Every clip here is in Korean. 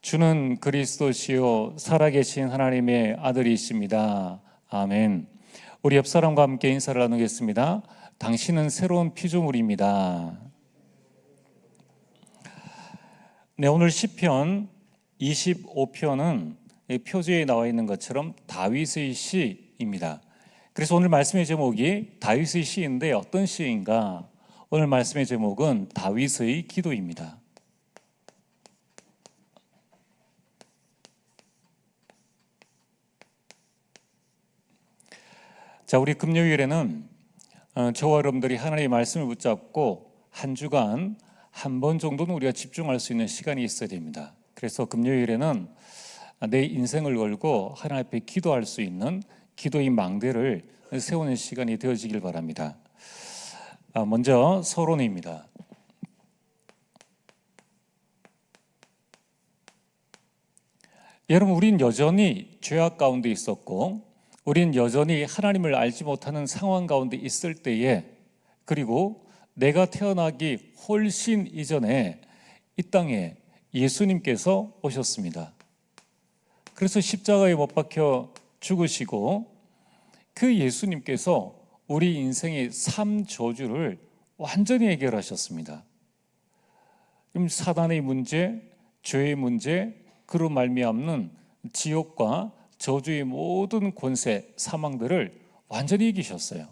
주는 그리스도시요 살아계신 하나님의 아들이십니다. 아멘. 우리 옆 사람과 함께 인사를 나누겠습니다. 당신은 새로운 피조물입니다. 네, 오늘 시편 25편은 표지에 나와 있는 것처럼 다윗의 시입니다. 그래서 오늘 말씀의 제목이 다윗의 시인데 어떤 시인가? 오늘 말씀의 제목은 다윗의 기도입니다. 자, 우리 금요일에는 저와 여러분들이 하나님의 말씀을 붙잡고 한 주간 한 번 정도는 우리가 집중할 수 있는 시간이 있어야 됩니다. 그래서 금요일에는 내 인생을 걸고 하나님 앞에 기도할 수 있는 기도의 망대를 세우는 시간이 되어지길 바랍니다. 먼저 서론입니다. 여러분, 우린 여전히 죄악 가운데 있었고 우린 여전히 하나님을 알지 못하는 상황 가운데 있을 때에, 그리고 내가 태어나기 훨씬 이전에 이 땅에 예수님께서 오셨습니다. 그래서 십자가에 못 박혀 죽으시고 그 예수님께서 우리 인생의 삶 저주를 완전히 해결하셨습니다. 사단의 문제, 죄의 문제, 그로 말미암는 지옥과 저주의 모든 권세, 사망들을 완전히 이기셨어요.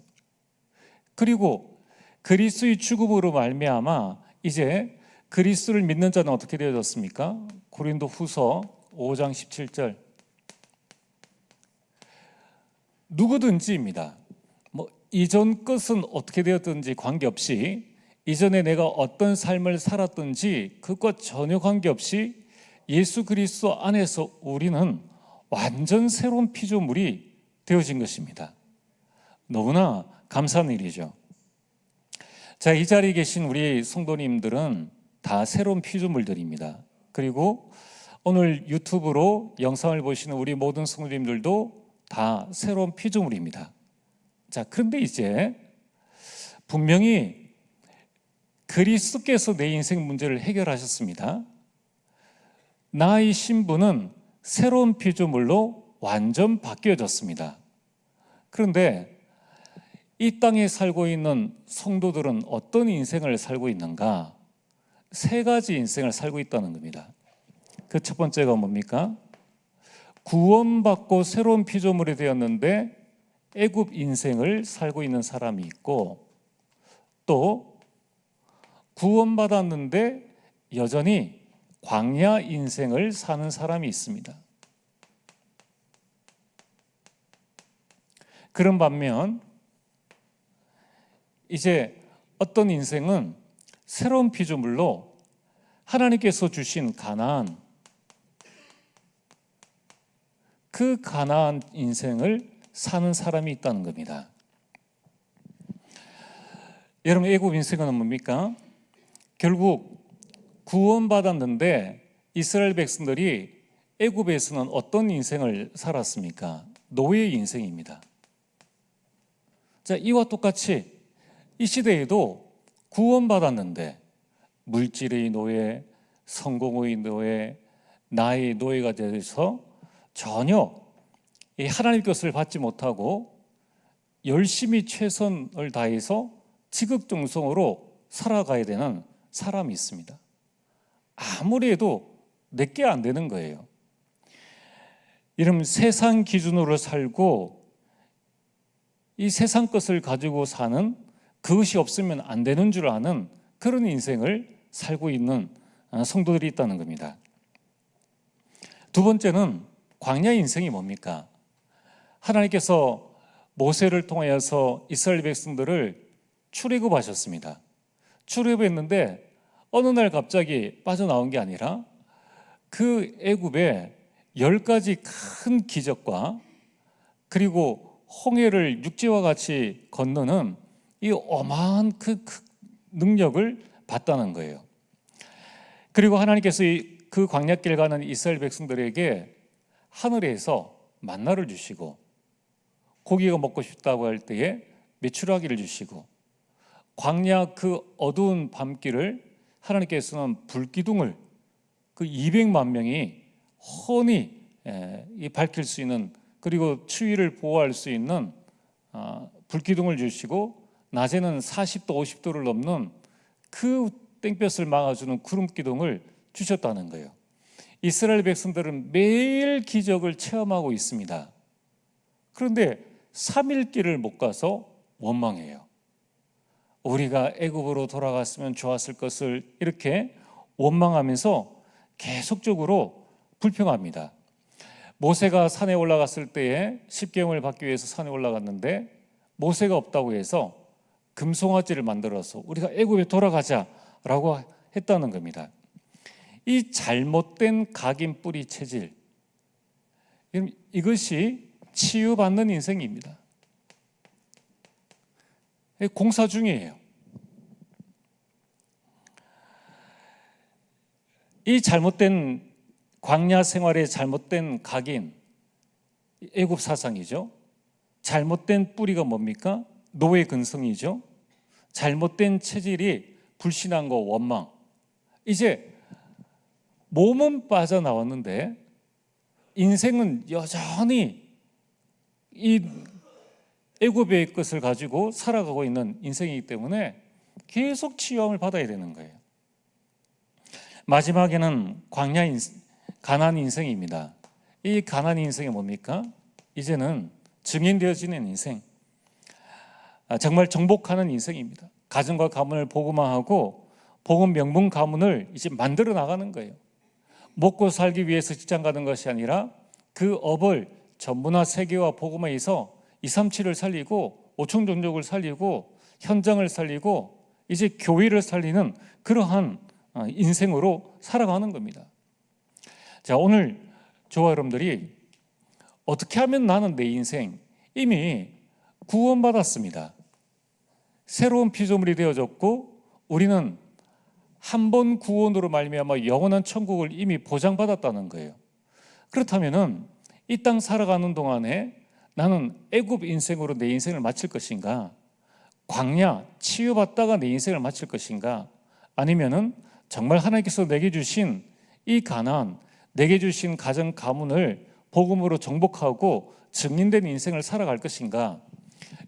그리고 그리스도의 죽음으로 말미암아 이제 그리스도를 믿는 자는 어떻게 되어졌습니까? 고린도 후서 5장 17절. 누구든지입니다. 이전 것은 어떻게 되었든지 관계없이, 이전에 내가 어떤 삶을 살았든지 그것과 전혀 관계없이 예수 그리스도 안에서 우리는 완전 새로운 피조물이 되어진 것입니다. 너무나 감사한 일이죠. 자, 이 자리에 계신 우리 성도님들은 다 새로운 피조물들입니다. 그리고 오늘 유튜브로 영상을 보시는 우리 모든 성도님들도 다 새로운 피조물입니다. 자, 그런데 이제 분명히 그리스도께서 내 인생 문제를 해결하셨습니다. 나의 신분은 새로운 피조물로 완전 바뀌어졌습니다. 그런데 이 땅에 살고 있는 성도들은 어떤 인생을 살고 있는가? 세 가지 인생을 살고 있다는 겁니다. 그 첫 번째가 뭡니까? 구원받고 새로운 피조물이 되었는데 애굽 인생을 살고 있는 사람이 있고, 또 구원받았는데 여전히 광야 인생을 사는 사람이 있습니다. 그런 반면 이제 어떤 인생은 새로운 피조물로 하나님께서 주신 가나안, 그 가나안 인생을 사는 사람이 있다는 겁니다. 여러분, 애굽 인생은 뭡니까? 결국 구원받았는데 이스라엘 백성들이 애굽에서는 어떤 인생을 살았습니까? 노예의 인생입니다. 자, 이와 똑같이 이 시대에도 구원받았는데 물질의 노예, 성공의 노예, 나의 노예가 돼서 전혀 하나님 것을 받지 못하고 열심히 최선을 다해서 지극정성으로 살아가야 되는 사람이 있습니다. 아무리 해도 내게 안 되는 거예요. 이런 세상 기준으로 살고 이 세상 것을 가지고 사는, 그것이 없으면 안 되는 줄 아는 그런 인생을 살고 있는 성도들이 있다는 겁니다. 두 번째는 광야 인생이 뭡니까? 하나님께서 모세를 통하여서 이스라엘 백성들을 출애굽하셨습니다. 출애굽했는데 어느 날 갑자기 빠져나온 게 아니라 그 애굽에 10가지 큰 기적과 그리고 홍해를 육지와 같이 건너는 이 어마한 그 능력을 봤다는 거예요. 그리고 하나님께서 그 광야길 가는 이스라엘 백성들에게 하늘에서 만나를 주시고, 고기가 먹고 싶다고 할 때에 메추라기를 주시고, 광야 그 어두운 밤길을 하나님께서는 불기둥을 그 200만 명이 훤히 밝힐 수 있는, 그리고 추위를 보호할 수 있는 불기둥을 주시고 낮에는 40도 50도를 넘는 그 땡볕을 막아주는 구름 기둥을 주셨다는 거예요. 이스라엘 백성들은 매일 기적을 체험하고 있습니다. 그런데 3일 길을 못 가서 원망해요. 우리가 애굽으로 돌아갔으면 좋았을 것을 이렇게 원망하면서 계속적으로 불평합니다. 모세가 산에 올라갔을 때에 십계명을 받기 위해서 산에 올라갔는데 모세가 없다고 해서 금송아지를 만들어서 우리가 애굽에 돌아가자라고 했다는 겁니다. 이 잘못된 각인 뿌리 체질, 이것이 치유받는 인생입니다. 공사 중이에요. 이 잘못된 광야 생활의 잘못된 각인, 애굽 사상이죠. 잘못된 뿌리가 뭡니까? 노예 근성이죠. 잘못된 체질이 불신앙과 원망. 이제 몸은 빠져나왔는데 인생은 여전히 이 애굽의 것을 가지고 살아가고 있는 인생이기 때문에 계속 치유함을 받아야 되는 거예요. 마지막에는 가나안 인생입니다. 이 가나안 인생이 뭡니까? 이제는 증인되어지는 인생, 정말 정복하는 인생입니다. 가정과 가문을 복음화하고 복음 명분 가문을 이제 만들어 나가는 거예요. 먹고 살기 위해서 직장 가는 것이 아니라 그 업을 전문화 세계화 복음화해서 237을 살리고 5천 종족을 살리고 현장을 살리고 이제 교회를 살리는 그러한 인생으로 살아가는 겁니다. 자, 오늘 저와 여러분들이 어떻게 하면 나는 내 인생 이미 구원받았습니다. 새로운 피조물이 되어졌고 우리는 한 번 구원으로 말미암아 영원한 천국을 이미 보장받았다는 거예요. 그렇다면은 이 땅 살아가는 동안에 나는 애굽 인생으로 내 인생을 마칠 것인가? 광야 치유받다가 내 인생을 마칠 것인가? 아니면은 정말 하나님께서 내게 주신 이 가나안, 내게 주신 가정 가문을 복음으로 정복하고 증인된 인생을 살아갈 것인가?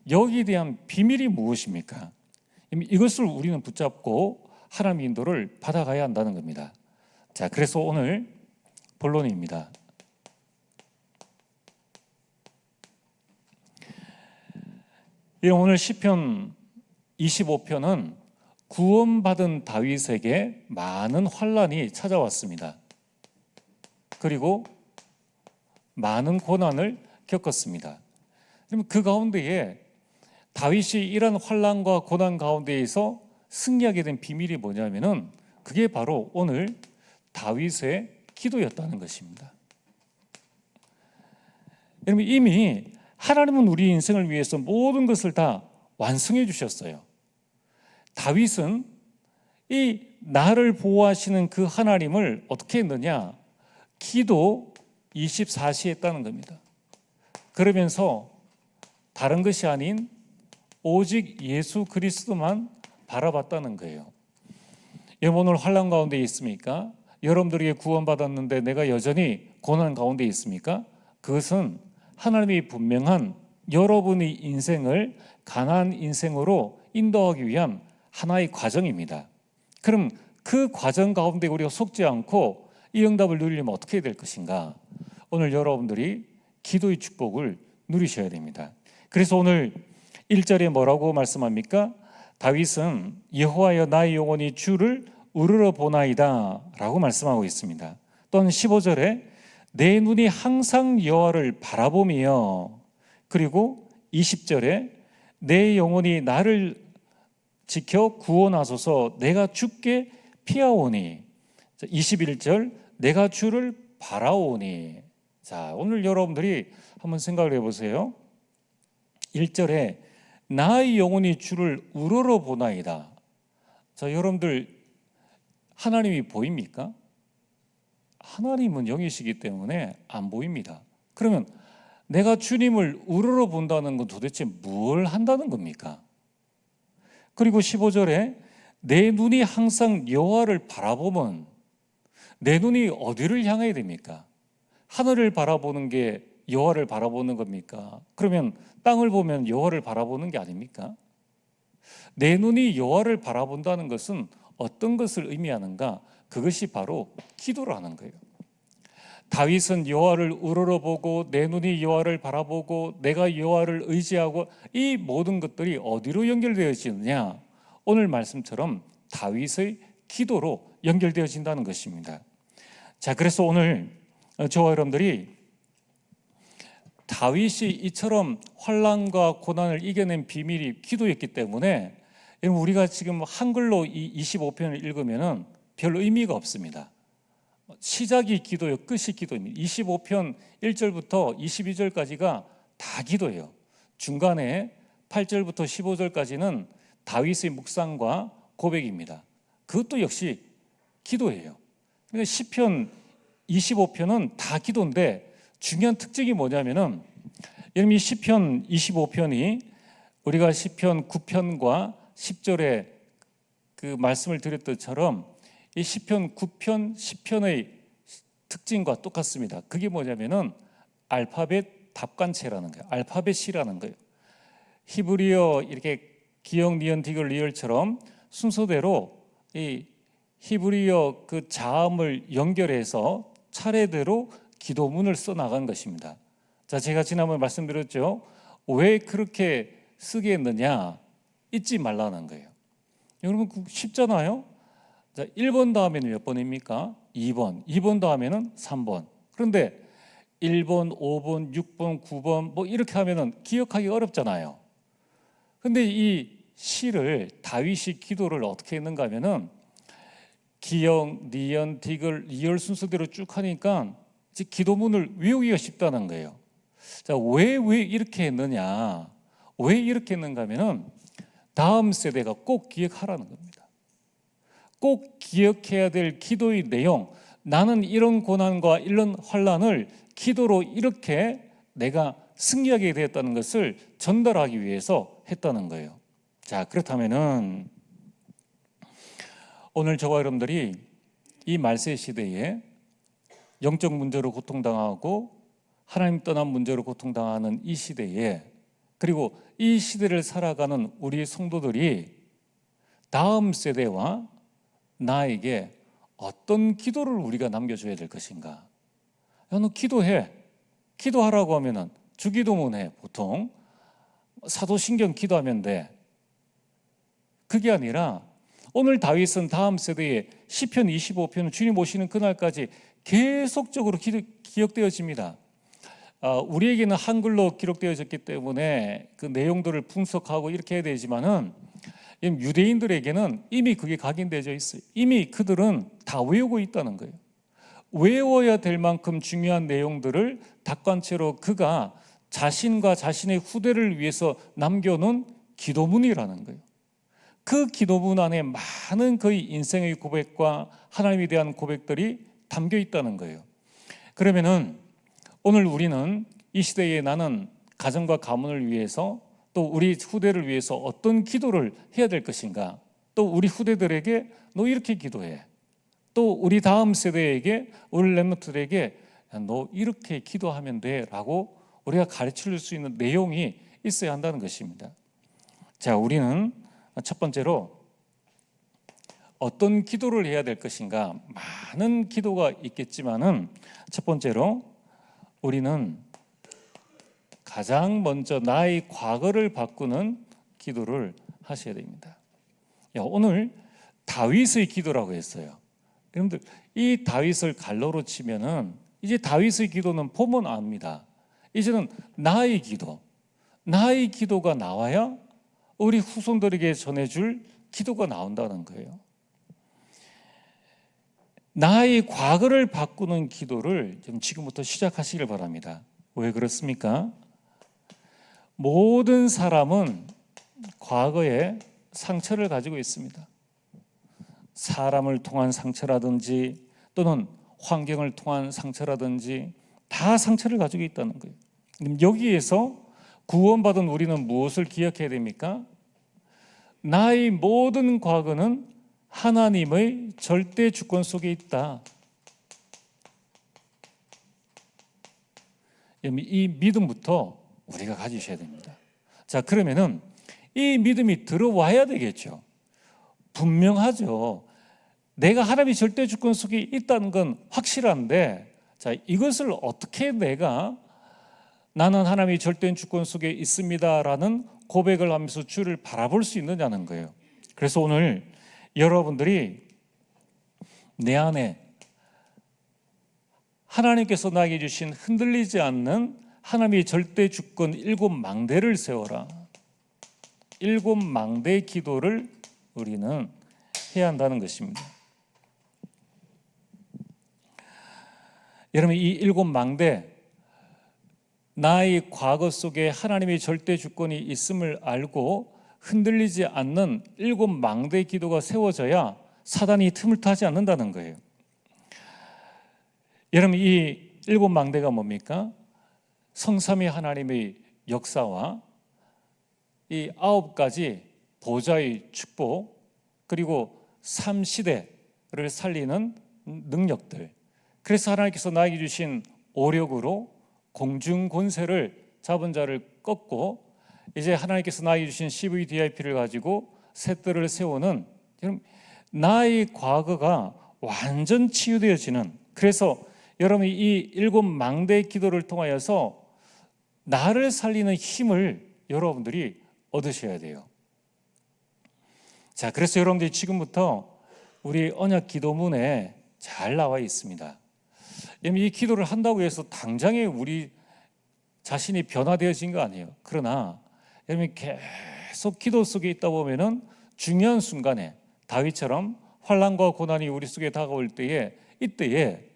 여기에 대한 비밀이 무엇입니까? 이것을 우리는 붙잡고 하나님의 인도를 받아가야 한다는 겁니다. 자, 그래서 오늘 본론입니다. 오늘 시편 25편은 구원받은 다윗에게 많은 환난이 찾아왔습니다. 그리고 많은 고난을 겪었습니다. 그러면 그 가운데에 다윗이 이런 환난과 고난 가운데에서 승리하게 된 비밀이 뭐냐면은 그게 바로 오늘 다윗의 기도였다는 것입니다. 여러분, 이미 하나님은 우리 인생을 위해서 모든 것을 다 완성해 주셨어요. 다윗은 이 나를 보호하시는 그 하나님을 어떻게 했느냐? 기도 24시 했다는 겁니다. 그러면서 다른 것이 아닌 오직 예수 그리스도만 바라봤다는 거예요. 여러분, 오늘 환난 가운데 있습니까? 여러분들에게 구원받았는데 내가 여전히 고난 가운데 있습니까? 그것은 하나님이 분명한 여러분의 인생을 가나안 인생으로 인도하기 위한 하나의 과정입니다. 그럼 그 과정 가운데 우리가 속지 않고 이 응답을 누리려면 어떻게 해야 될 것인가? 오늘 여러분들이 기도의 축복을 누리셔야 됩니다. 그래서 오늘 1절에 뭐라고 말씀합니까? 다윗은 여호와여 나의 영혼이 주를 우러러 보나이다 라고 말씀하고 있습니다. 또한 15절에 내 눈이 항상 여호와를 바라보며, 그리고 20절에 내 영혼이 나를 지켜 구원하소서 내가 주께 피하오니, 21절 내가 주를 바라오니. 자, 오늘 여러분들이 한번 생각을 해보세요. 1절에 나의 영혼이 주를 우러러 보나이다. 자, 여러분들 하나님이 보입니까? 하나님은 영이시기 때문에 안 보입니다. 그러면 내가 주님을 우러러 본다는 건 도대체 뭘 한다는 겁니까? 그리고 15절에 내 눈이 항상 여호와를 바라보면 내 눈이 어디를 향해야 됩니까? 하늘을 바라보는 게 여호와를 바라보는 겁니까? 그러면 땅을 보면 여호와를 바라보는 게 아닙니까? 내 눈이 여호와를 바라본다는 것은 어떤 것을 의미하는가? 그것이 바로 기도라는 거예요. 다윗은 여호와를 우러러보고 내 눈이 여호와를 바라보고 내가 여호와를 의지하고, 이 모든 것들이 어디로 연결되어지느냐? 오늘 말씀처럼 다윗의 기도로 연결되어진다는 것입니다. 자, 그래서 오늘 저와 여러분들이 다윗이 이처럼 환난과 고난을 이겨낸 비밀이 기도였기 때문에, 우리가 지금 한글로 이 25편을 읽으면 별 의미가 없습니다. 시작이 기도요, 끝이 기도입니다. 25편 1절부터 22절까지가 다 기도예요. 중간에 8절부터 15절까지는 다윗의 묵상과 고백입니다. 그것도 역시 기도예요. 그러니까 시편 25편은 다 기도인데, 중요한 특징이 뭐냐면은, 여러분 이 시편 25편이 우리가 시편 9편과 10절에 그 말씀을 드렸던 것처럼 이 시편 9편, 10편의 특징과 똑같습니다. 그게 뭐냐면은 알파벳 답관체라는 거예요. 알파벳이라는 거예요. 히브리어 이렇게 기역, 니은, 디귿, 리을처럼 순서대로 이 히브리어 그 자음을 연결해서 차례대로 기도문을 써 나간 것입니다. 자, 제가 지난번에 말씀드렸죠. 왜 그렇게 쓰게 했느냐? 잊지 말라는 거예요. 여러분 쉽잖아요. 자, 1번 다음에는 몇 번입니까? 2번. 2번 다음에는 3번. 그런데 1번, 5번, 6번, 9번 뭐 이렇게 하면은 기억하기 어렵잖아요. 근데 이 시를, 다윗이 기도를 어떻게 했는가 하면은 기역, 니은, 디귿, 리을 순서대로 쭉 하니까 기도문을 외우기가 쉽다는 거예요. 자, 왜 이렇게 했느냐? 왜 이렇게 했는가 하면은 다음 세대가 꼭 기억하라는 겁니다. 꼭 기억해야 될 기도의 내용, 나는 이런 고난과 이런 환난을 기도로 이렇게 내가 승리하게 되었다는 것을 전달하기 위해서 했다는 거예요. 자, 그렇다면은 오늘 저와 여러분들이 이 말세 시대에 영적 문제로 고통당하고 하나님 떠난 문제로 고통당하는 이 시대에, 그리고 이 시대를 살아가는 우리 성도들이 다음 세대와 나에게 어떤 기도를 우리가 남겨줘야 될 것인가? 야, 너 기도해. 기도하라고 하면은 주기도문 해. 보통 사도신경 기도하면 돼. 그게 아니라 오늘 다윗은 다음 세대에 시편 25편은 주님 오시는 그날까지 계속적으로 기억되어집니다. 우리에게는 한글로 기록되어졌기 때문에 그 내용들을 분석하고 이렇게 해야 되지만은 유대인들에게는 이미 그게 각인되어 있어요. 이미 그들은 다 외우고 있다는 거예요. 외워야 될 만큼 중요한 내용들을 답관체로 그가 자신과 자신의 후대를 위해서 남겨놓은 기도문이라는 거예요. 그 기도문 안에 많은 그의 인생의 고백과 하나님에 대한 고백들이 담겨 있다는 거예요. 그러면은 오늘 우리는 이 시대에 나는 가정과 가문을 위해서, 또 우리 후대를 위해서 어떤 기도를 해야 될 것인가? 또 우리 후대들에게 너 이렇게 기도해. 또 우리 다음 세대에게, 우리 렘넌트들에게 너 이렇게 기도하면 돼 라고 우리가 가르칠 수 있는 내용이 있어야 한다는 것입니다. 자, 우리는 첫 번째로 어떤 기도를 해야 될 것인가? 많은 기도가 있겠지만은 첫 번째로 우리는 가장 먼저 나의 과거를 바꾸는 기도를 하셔야 됩니다. 오늘 다윗의 기도라고 했어요. 여러분들 이 다윗을 갈로로 치면은 이제 다윗의 기도는 보면 압니다. 이제는 나의 기도가 나와야 우리 후손들에게 전해줄 기도가 나온다는 거예요. 나의 과거를 바꾸는 기도를 좀 지금부터 시작하시길 바랍니다. 왜 그렇습니까? 모든 사람은 과거에 상처를 가지고 있습니다. 사람을 통한 상처라든지 또는 환경을 통한 상처라든지 다 상처를 가지고 있다는 거예요. 여기에서 구원받은 우리는 무엇을 기억해야 됩니까? 나의 모든 과거는 하나님의 절대 주권 속에 있다. 이 믿음부터 우리가 가지셔야 됩니다. 자, 그러면은 이 믿음이 들어와야 되겠죠. 분명하죠. 내가 하나님의 절대 주권 속에 있다는 건 확실한데, 자, 이것을 어떻게 나는 하나님의 절대 주권 속에 있습니다라는 고백을 하면서 주를 바라볼 수 있느냐는 거예요. 그래서 오늘 여러분들이 내 안에 하나님께서 나에게 주신 흔들리지 않는 하나님의 절대 주권 7망대를 세워라. 7망대 기도를 우리는 해야 한다는 것입니다. 여러분, 이 7망대, 나의 과거 속에 하나님의 절대 주권이 있음을 알고 흔들리지 않는 7망대 기도가 세워져야 사단이 틈을 타지 않는다는 거예요. 여러분, 이 7망대가 뭡니까? 성삼위 하나님의 역사와 이 9가지 보좌의 축복, 그리고 3시대를 살리는 능력들. 그래서 하나님께서 나에게 주신 오력으로 공중 권세를 잡은 자를 꺾고, 이제 하나님께서 나에게 주신 CVDIP를 가지고 셋들을 세우는, 나의 과거가 완전 치유되어지는, 그래서 여러분이 이 7망대 기도를 통하여서 나를 살리는 힘을 여러분들이 얻으셔야 돼요. 자, 그래서 여러분들이 지금부터 우리 언약 기도문에 잘 나와 있습니다. 이 기도를 한다고 해서 당장에 우리 자신이 변화되어진 거 아니에요. 그러나 여러분이 계속 기도 속에 있다 보면은 중요한 순간에 다윗처럼 환난과 고난이 우리 속에 다가올 때에, 이때에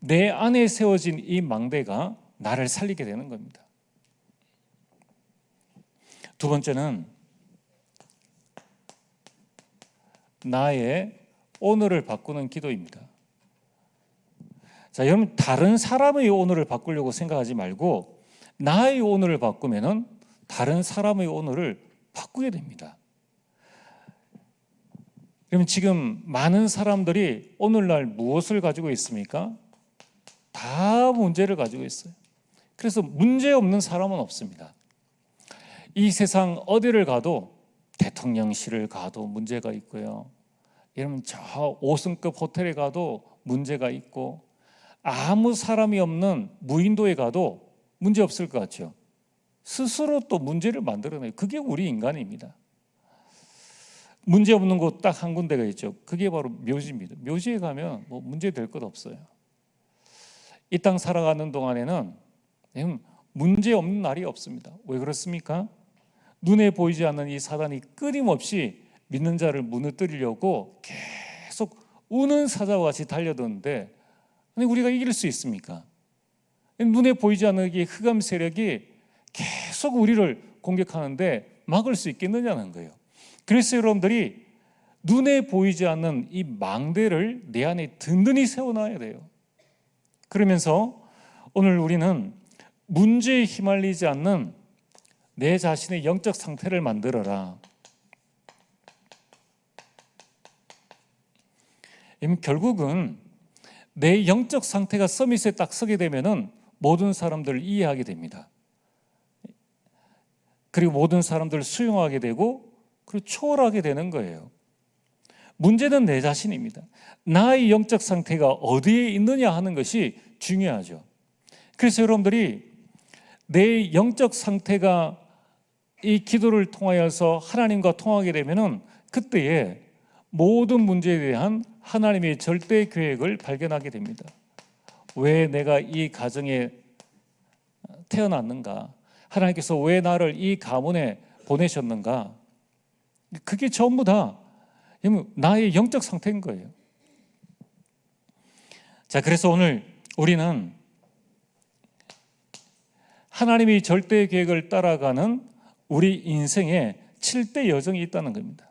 내 안에 세워진 이 망대가 나를 살리게 되는 겁니다. 두 번째는 나의 오늘을 바꾸는 기도입니다. 자, 여러분, 다른 사람의 오늘을 바꾸려고 생각하지 말고 나의 오늘을 바꾸면은 다른 사람의 오늘을 바꾸게 됩니다. 그러면 지금 많은 사람들이 오늘날 무엇을 가지고 있습니까? 다 문제를 가지고 있어요. 그래서 문제 없는 사람은 없습니다. 이 세상 어디를 가도, 대통령실을 가도 문제가 있고요. 여러분, 저 5승급 호텔에 가도 문제가 있고, 아무 사람이 없는 무인도에 가도 문제 없을 것 같죠. 스스로 또 문제를 만들어내요. 그게 우리 인간입니다. 문제 없는 곳 딱 한 군데가 있죠. 그게 바로 묘지입니다. 묘지에 가면 뭐 문제 될 것 없어요. 이 땅 살아가는 동안에는 문제 없는 날이 없습니다. 왜 그렇습니까? 눈에 보이지 않는 이 사단이 끊임없이 믿는 자를 무너뜨리려고 계속 우는 사자와 같이 달려드는데, 아니, 우리가 이길 수 있습니까? 눈에 보이지 않는 이 흑암 세력이 계속 우리를 공격하는데 막을 수 있겠느냐는 거예요. 그래서 여러분들이 눈에 보이지 않는 이 망대를 내 안에 든든히 세워놔야 돼요. 그러면서 오늘 우리는 문제에 휘말리지 않는 내 자신의 영적 상태를 만들어라. 결국은 내 영적 상태가 서밋에 딱 서게 되면은 모든 사람들을 이해하게 됩니다. 그리고 모든 사람들을 수용하게 되고, 그리고 초월하게 되는 거예요. 문제는 내 자신입니다. 나의 영적 상태가 어디에 있느냐 하는 것이 중요하죠. 그래서 여러분들이 내 영적 상태가 이 기도를 통하여서 하나님과 통하게 되면은 그때에 모든 문제에 대한 하나님의 절대 계획을 발견하게 됩니다. 왜 내가 이 가정에 태어났는가? 하나님께서 왜 나를 이 가문에 보내셨는가? 그게 전부 다 나의 영적 상태인 거예요. 자, 그래서 오늘 우리는 하나님의 절대 계획을 따라가는 우리 인생에 7대 여정이 있다는 겁니다.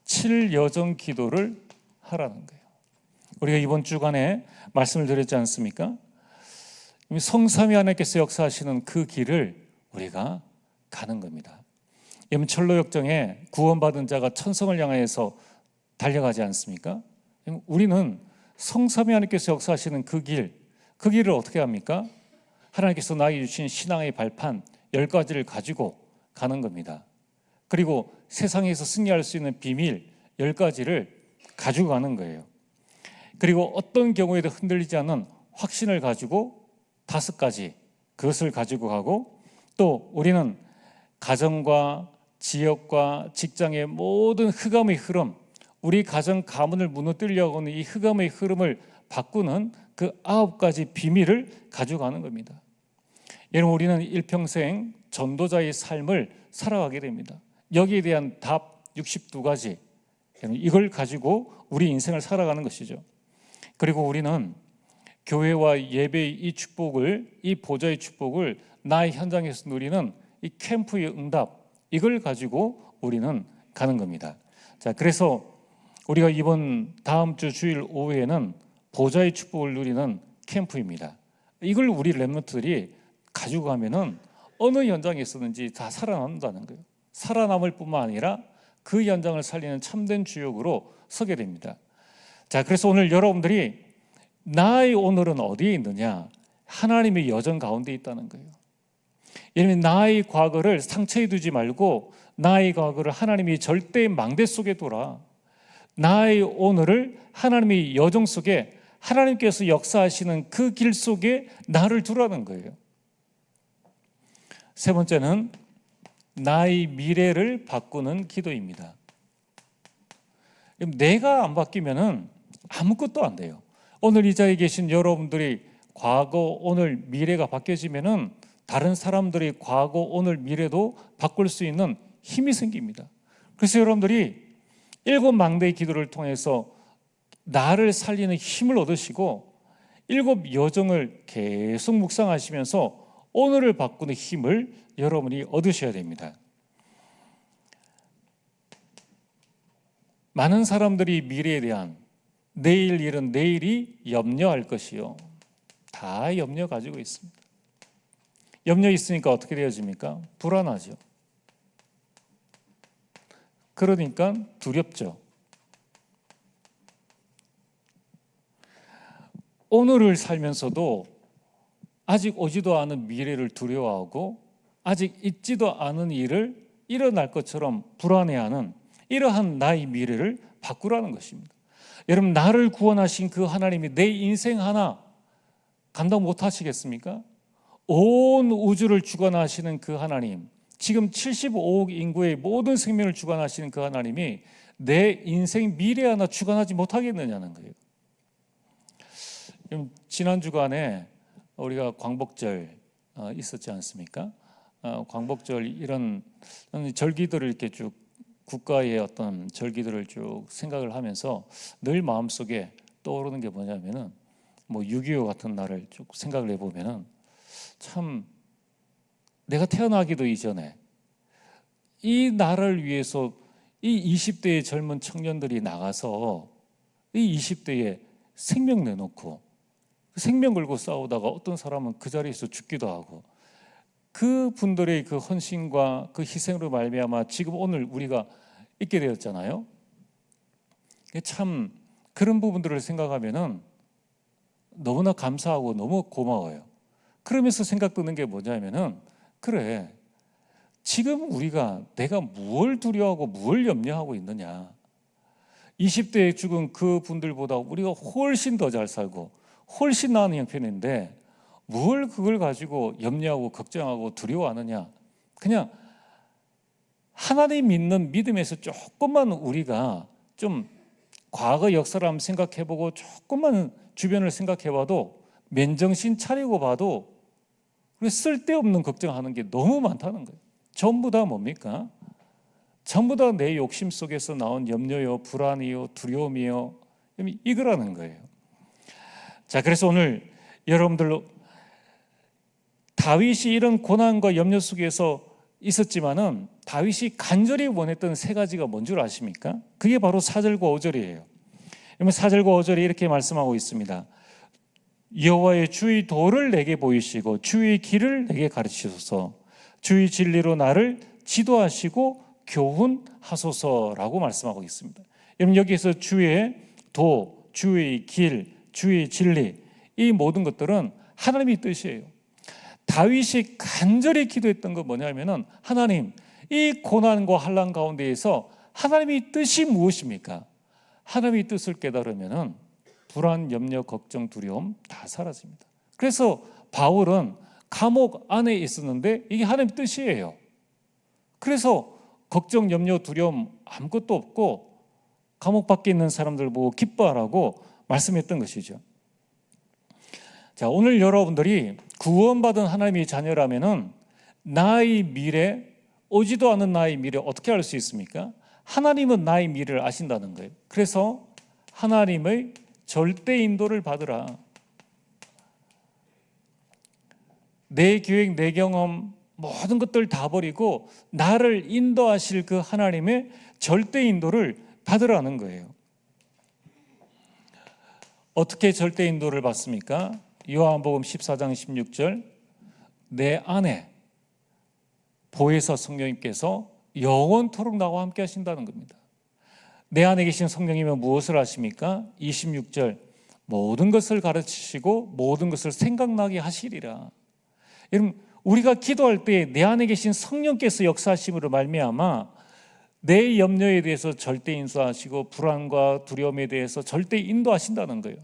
7여정 기도를 하라는 거예요. 우리가 이번 주간에 말씀을 드렸지 않습니까? 성삼위 하나님께서 역사하시는 그 길을 우리가 가는 겁니다. 철로 역정에 구원받은 자가 천성을 향하여서 달려가지 않습니까? 우리는 성삼위 하나님께서 역사하시는 그 길, 그 길을 어떻게 합니까? 하나님께서 나에게 주신 신앙의 발판 10가지를 가지고 가는 겁니다. 그리고 세상에서 승리할 수 있는 비밀 10가지를 가지고 가는 거예요. 그리고 어떤 경우에도 흔들리지 않는 확신을 가지고 5가지 그것을 가지고 가고, 또 우리는 가정과 지역과 직장의 모든 흑암의 흐름, 우리 가정 가문을 무너뜨리려고 하는 이 흑암의 흐름을 바꾸는 그 9가지 비밀을 가져가는 겁니다. 여러분, 우리는 일평생 전도자의 삶을 살아가게 됩니다. 여기에 대한 답 62가지, 이걸 가지고 우리 인생을 살아가는 것이죠. 그리고 우리는 교회와 예배의 이 축복을, 이 보좌의 축복을 나의 현장에서 누리는 이 캠프의 응답, 이걸 가지고 우리는 가는 겁니다. 자, 그래서 우리가 이번 다음 주 주일 오후에는 보좌의 축복을 누리는 캠프입니다. 이걸 우리 렘넌트들이 가지고 가면은 어느 현장에서든지 다 살아남는다는 거예요. 살아남을 뿐만 아니라 그 현장을 살리는 참된 주역으로 서게 됩니다. 자, 그래서 오늘 여러분들이 나의 오늘은 어디에 있느냐? 하나님의 여정 가운데 있다는 거예요. 여러분, 나의 과거를 상처에 두지 말고 나의 과거를 하나님이 절대의 망대 속에 둬라. 나의 오늘을 하나님의 여정 속에, 하나님께서 역사하시는 그 길 속에 나를 두라는 거예요. 세 번째는 나의 미래를 바꾸는 기도입니다. 내가 안 바뀌면은 아무것도 안 돼요. 오늘 이 자리에 계신 여러분들이 과거, 오늘, 미래가 바뀌어지면은 다른 사람들이 과거, 오늘, 미래도 바꿀 수 있는 힘이 생깁니다. 그래서 여러분들이 7망대의 기도를 통해서 나를 살리는 힘을 얻으시고 7 여정을 계속 묵상하시면서 오늘을 바꾸는 힘을 여러분이 얻으셔야 됩니다. 많은 사람들이 미래에 대한, 내일 일은 내일이 염려할 것이요, 다 염려 가지고 있습니다. 염려 있으니까 어떻게 되어집니까? 불안하죠. 그러니까 두렵죠. 오늘을 살면서도 아직 오지도 않은 미래를 두려워하고 아직 있지도 않은 일을 일어날 것처럼 불안해하는 이러한 나의 미래를 바꾸라는 것입니다. 여러분, 나를 구원하신 그 하나님이 내 인생 하나 감당 못하시겠습니까? 온 우주를 주관하시는 그 하나님, 지금 75억 인구의 모든 생명을 주관하시는 그 하나님이 내 인생 미래 하나 주관하지 못하겠느냐는 거예요. 지난 주간에 우리가 광복절 있었지 않습니까? 광복절 이런 절기들을 이렇게 쭉, 국가의 어떤 절기들을 쭉 생각을 하면서 늘 마음속에 떠오르는 게 뭐냐면은 6.25 같은 날을 쭉 생각을 해보면은 참 내가 태어나기도 이전에 이 나라를 위해서 이 20대의 젊은 청년들이 나가서 이 20대에 생명 내놓고 생명 걸고 싸우다가 어떤 사람은 그 자리에서 죽기도 하고, 그 분들의 그 헌신과 그 희생으로 말미암아 지금 오늘 우리가 있게 되었잖아요. 참 그런 부분들을 생각하면은 너무나 감사하고 너무 고마워요. 그러면서 생각드는 게 뭐냐면은, 그래, 지금 우리가 내가 무엇을 두려워하고 무엇을 염려하고 있느냐. 20대에 죽은 그 분들보다 우리가 훨씬 더 잘 살고 훨씬 나은 형편인데 뭘 그걸 가지고 염려하고 걱정하고 두려워하느냐. 그냥 하나님 믿는 믿음에서 조금만 우리가 좀 과거 역사를 한번 생각해보고 조금만 주변을 생각해봐도, 맨정신 차리고 봐도 쓸데없는 걱정하는 게 너무 많다는 거예요. 전부 다 뭡니까? 전부 다 내 욕심 속에서 나온 염려요, 불안이요, 두려움이요, 이거라는 거예요. 자, 그래서 오늘 여러분들, 다윗이 이런 고난과 염려 속에서 있었지만은 다윗이 간절히 원했던 3가지가 뭔 줄 아십니까? 그게 바로 4절과 5절이에요. 4절과 5절에 이렇게 말씀하고 있습니다. 여호와의 주의 도를 내게 보이시고 주의 길을 내게 가르치소서. 주의 진리로 나를 지도하시고 교훈하소서라고 말씀하고 있습니다. 여러분, 여기에서 주의 도, 주의 길, 주의 진리, 이 모든 것들은 하나님의 뜻이에요. 다윗이 간절히 기도했던 건 뭐냐면은 하나님, 이 고난과 환난 가운데에서 하나님의 뜻이 무엇입니까? 하나님의 뜻을 깨달으면은 불안, 염려, 걱정, 두려움 다 사라집니다. 그래서 바울은 감옥 안에 있었는데 이게 하나님의 뜻이에요. 그래서 걱정, 염려, 두려움 아무것도 없고 감옥 밖에 있는 사람들 보고 기뻐하라고 말씀했던 것이죠. 자, 오늘 여러분들이 구원받은 하나님의 자녀라면은 나의 미래, 오지도 않은 나의 미래 어떻게 알 수 있습니까? 하나님은 나의 미래를 아신다는 거예요. 그래서 하나님의 절대 인도를 받으라. 내 계획, 내 경험 모든 것들 다 버리고 나를 인도하실 그 하나님의 절대 인도를 받으라는 거예요. 어떻게 절대 인도를 받습니까? 요한복음 14장 16절, 내 안에 보혜사 성령님께서 영원토록 나와 함께 하신다는 겁니다. 내 안에 계신 성령이면 무엇을 하십니까? 26절, 모든 것을 가르치시고 모든 것을 생각나게 하시리라. 여러분, 우리가 기도할 때 내 안에 계신 성령께서 역사하심으로 말미암아 내 염려에 대해서 절대 인도하시고 불안과 두려움에 대해서 절대 인도하신다는 거예요.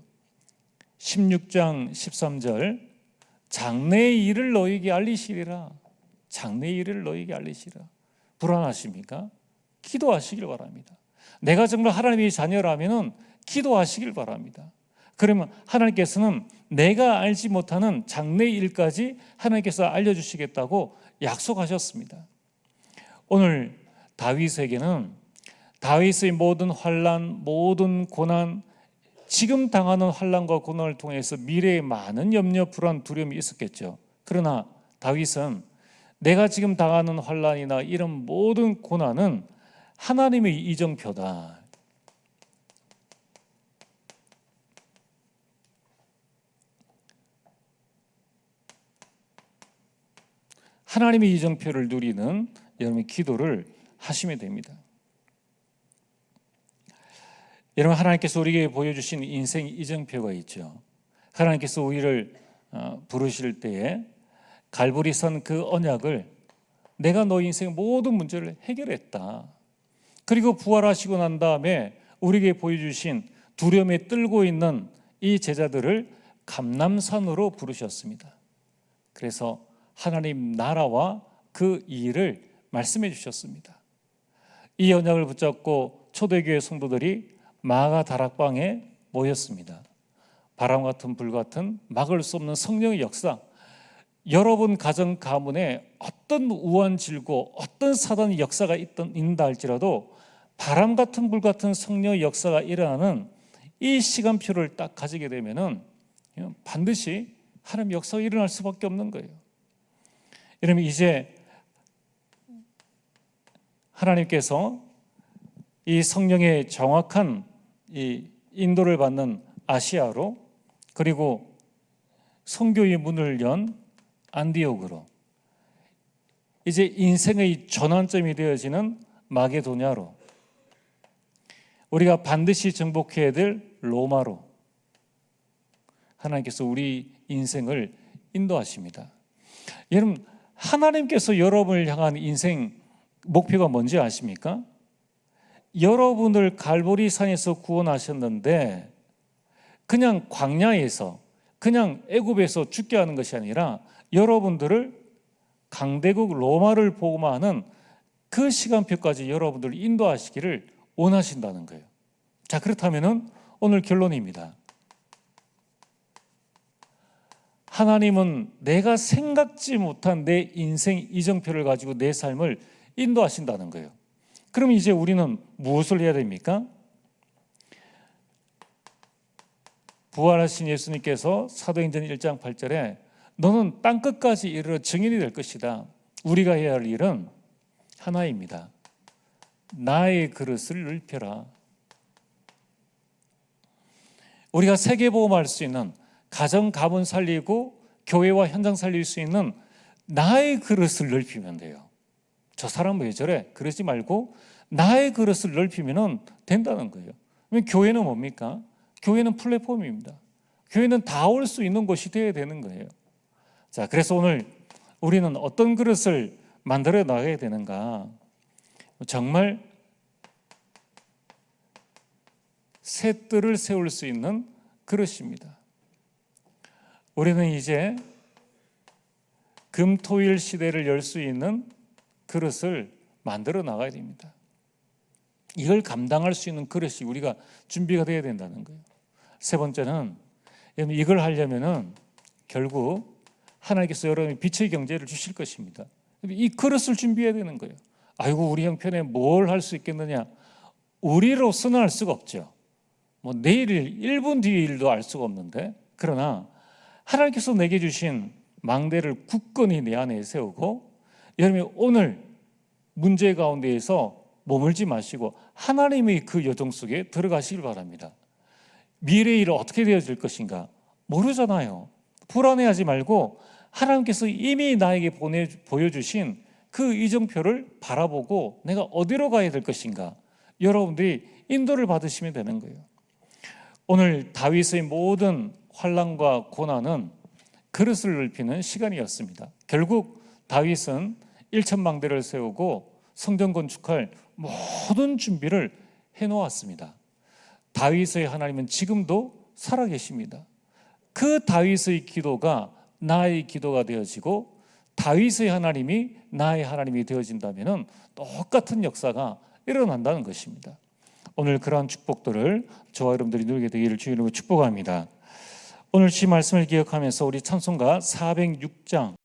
16장 13절, 장래의 일을 너에게 알리시리라. 장래의 일을 너에게 알리시리라. 불안하십니까? 기도하시길 바랍니다. 내가 정말 하나님의 자녀라면 기도하시길 바랍니다. 그러면 하나님께서는 내가 알지 못하는 장래의 일까지 하나님께서 알려주시겠다고 약속하셨습니다. 오늘 다윗에게는 다윗의 모든 환난, 모든 고난, 지금 당하는 환난과 고난을 통해서 미래에 많은 염려, 불안, 두려움이 있었겠죠. 그러나 다윗은 내가 지금 당하는 환난이나 이런 모든 고난은 하나님의 이정표다. 하나님의 이정표를 누리는 여러분의 기도를 하시면 됩니다. 여러분, 하나님께서 우리에게 보여주신 인생 이정표가 있죠. 하나님께서 우리를 부르실 때에 갈보리산 그 언약을 내가 너 인생 모든 문제를 해결했다. 그리고 부활하시고 난 다음에 우리에게 보여주신 두려움에 떨고 있는 이 제자들을 감람산으로 부르셨습니다. 그래서 하나님 나라와 그 일을 말씀해 주셨습니다. 이 언약을 붙잡고 초대교회 성도들이 마가 다락방에 모였습니다. 바람 같은 불 같은 막을 수 없는 성령의 역사, 여러분 가정 가문에 어떤 우환질고 어떤 사단의 역사가 있다 할지라도 바람 같은 불 같은 성령의 역사가 일어나는 이 시간표를 딱 가지게 되면은 반드시 하나님의 역사가 일어날 수밖에 없는 거예요. 여러분, 이제 하나님께서 이 성령의 정확한 이 인도를 받는 아시아로, 그리고 선교의 문을 연 안디옥으로, 이제 인생의 전환점이 되어지는 마게도냐로, 우리가 반드시 정복해야 될 로마로 하나님께서 우리 인생을 인도하십니다. 여러분, 하나님께서 여러분을 향한 인생 목표가 뭔지 아십니까? 여러분을 갈보리산에서 구원하셨는데 그냥 광야에서, 그냥 애굽에서 죽게 하는 것이 아니라 여러분들을 강대국 로마를 복음화하는 그 시간표까지 여러분들을 인도하시기를 원하신다는 거예요. 자, 그렇다면은 오늘 결론입니다. 하나님은 내가 생각지 못한 내 인생 이정표를 가지고 내 삶을 인도하신다는 거예요. 그럼 이제 우리는 무엇을 해야 됩니까? 부활하신 예수님께서 사도행전 1장 8절에 너는 땅끝까지 이르러 증인이 될 것이다. 우리가 해야 할 일은 하나입니다. 나의 그릇을 넓혀라. 우리가 세계보험할 수 있는, 가정 가문 살리고 교회와 현장 살릴 수 있는 나의 그릇을 넓히면 돼요. 저 사람 왜 저래? 그러지 말고 나의 그릇을 넓히면 된다는 거예요. 교회는 뭡니까? 교회는 플랫폼입니다. 교회는 다 올 수 있는 곳이 되어야 되는 거예요. 자, 그래서 오늘 우리는 어떤 그릇을 만들어 나가야 되는가? 정말 새 뜰을 세울 수 있는 그릇입니다. 우리는 이제 금토일 시대를 열 수 있는 그릇을 만들어 나가야 됩니다. 이걸 감당할 수 있는 그릇이 우리가 준비가 되어야 된다는 거예요. 세 번째는 이걸 하려면은 결국 하나님께서 여러분이 빛의 경제를 주실 것입니다. 이 그릇을 준비해야 되는 거예요. 아이고, 우리 형편에 뭘 할 수 있겠느냐? 우리로서는 알 수가 없죠. 뭐 내일 일, 1분 뒤의 일도 알 수가 없는데, 그러나 하나님께서 내게 주신 망대를 굳건히 내 안에 세우고, 여러분이 오늘 문제 가운데에서 머물지 마시고 하나님의 그 여정 속에 들어가시길 바랍니다. 미래의 일은 어떻게 되어질 것인가 모르잖아요. 불안해하지 말고 하나님께서 이미 나에게 보여주신 그 이정표를 바라보고 내가 어디로 가야 될 것인가, 여러분들이 인도를 받으시면 되는 거예요. 오늘 다윗의 모든 환난과 고난은 그릇을 넓히는 시간이었습니다. 결국 다윗은 1,000망대를 세우고 성전 건축할 모든 준비를 해놓았습니다. 다윗의 하나님은 지금도 살아계십니다. 그 다윗의 기도가 나의 기도가 되어지고 다윗의 하나님이 나의 하나님이 되어진다면 똑같은 역사가 일어난다는 것입니다. 오늘 그러한 축복들을 저와 여러분들이 누리게 되기를 주의 이름으로 축복합니다. 오늘 이 말씀을 기억하면서 우리 찬송가 406장